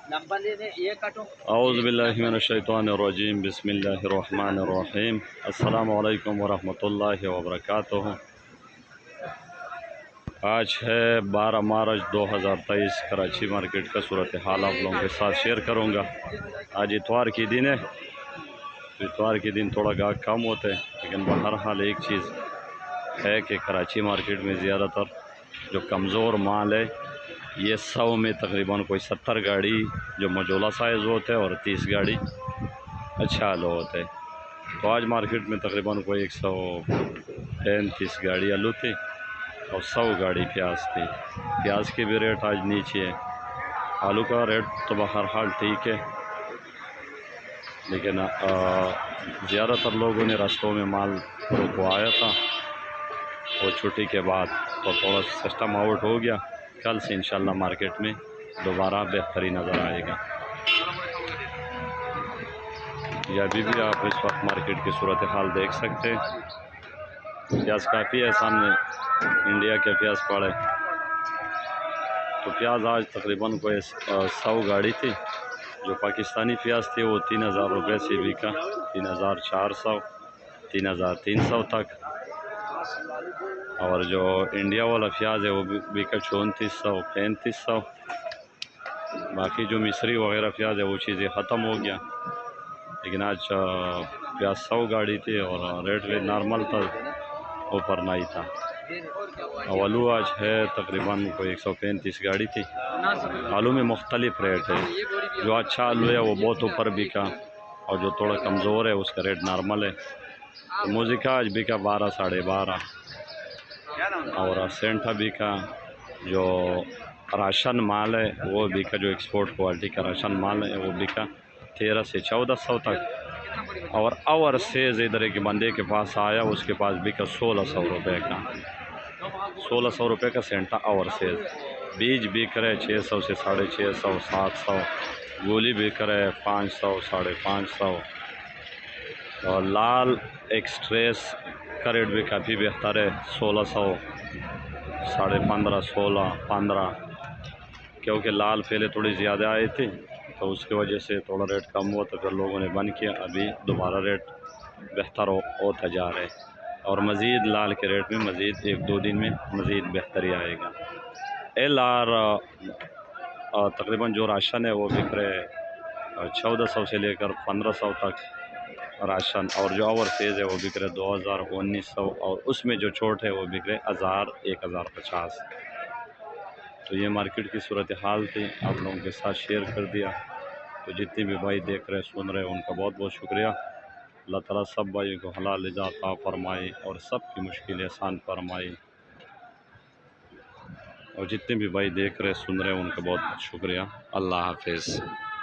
اعوذ باللہ من الشیطان الرجیم، بسم اللہ الرحمن الرحیم۔ السلام علیکم ورحمۃ اللہ وبرکاتہ۔ آج ہے 12 مارچ 2023۔ کراچی مارکیٹ کا صورتحال آپ لوگوں کے ساتھ شیئر کروں گا۔ آج اتوار کی دن ہے، اتوار کے دن تھوڑا گاہک کم ہوتے ہیں، لیکن بہرحال ایک چیز ہے کہ کراچی مارکیٹ میں زیادہ تر جو کمزور مال ہے یہ 100 میں تقریباً کوئی 70 گاڑی جو مجولہ سائز ہوتے ہیں اور 30 گاڑی اچھا آلو ہوتے ہیں۔ تو آج مارکیٹ میں تقریباً کوئی 135 گاڑی آلو تھی اور 100 گاڑی پیاز تھی۔ پیاز کی بھی ریٹ آج نیچے ہے، آلو کا ریٹ تو بہرحال ٹھیک ہے، لیکن زیادہ تر لوگوں نے رستوں میں مال رکوایا تھا وہ چھٹی کے بعد، تو تھوڑا سسٹم آؤٹ ہو گیا۔ کل سے انشاءاللہ مارکیٹ میں دوبارہ بہتری نظر آئے گا۔ یہ ابھی بھی آپ اس وقت مارکیٹ کی صورتحال دیکھ سکتے ہیں، پیاز کافی ہے سامنے، انڈیا کے پیاز پڑے تو پیاز آج تقریباً کوئی 100 گاڑی تھی۔ جو پاکستانی پیاز تھی وہ 3000 روپے سے بکا، 3400 3300 تک، اور جو انڈیا والا پیاز ہے وہ بکا 3400 3500۔ باقی جو مصری وغیرہ پیاز ہے وہ چیزیں ختم ہو گیا، لیکن آج پیاز 100 گاڑی تھی اور ریٹ بھی نارمل تھا، اوپر نہیں تھا۔ آلو آج ہے تقریباً کوئی 135 گاڑی تھی۔ آلو میں مختلف ریٹ ہے، جو اچھا آلو ہے وہ بہت اوپر بکا اور جو تھوڑا کمزور ہے اس کا ریٹ نارمل ہے۔ موزیکا آج بکا 12 ساڑھے 12، اور سینٹھا بکا جو راشن مال ہے وہ بکا، جو ایکسپورٹ کوالٹی کا راشن مال ہے وہ بکا 1300 سے 1400 تک، اور سیز ادھر ایک بندے کے پاس آیا، اس کے پاس بکا 1600 روپے کا، 1600 روپے کا سینٹا اور سیز۔ بیج بک رہے 600 سے 650 700، گولی بک رہے 500 550، اور لال ایکسٹریس کا ریٹ بھی کافی بہتر ہے، 1600 15.5 16 15، کیونکہ لال پہلے تھوڑی زیادہ آئی تھی تو اس کی وجہ سے تھوڑا ریٹ کم ہوا تو پھر لوگوں نے بند کیا، ابھی دوبارہ ریٹ بہتر ہوتا جا رہا ہے، اور مزید لال کے ریٹ میں مزید 1-2 دن میں مزید بہتری آئے گا۔ ایل آر تقریباً جو راشن ہے وہ بک رہے 1400 سے لے کر 1500 تک راشن، اور جو اوور سیز ہے وہ بک رہے 2000 1900، اور اس میں جو چھوٹ ہے وہ بک رہے 1000 1050۔ تو یہ مارکیٹ کی صورتحال تھی، آپ لوگوں کے ساتھ شیئر کر دیا۔ تو جتنے بھی بھائی دیکھ رہے سن رہے ان کا بہت بہت شکریہ۔ اللہ تعالیٰ سب بھائی کو حلال رزق عطا فرمائے اور سب کی مشکلیں آسان فرمائے، اور جتنے بھی بھائی دیکھ رہے سن رہے ان کا بہت بہت شکریہ۔ اللہ حافظ۔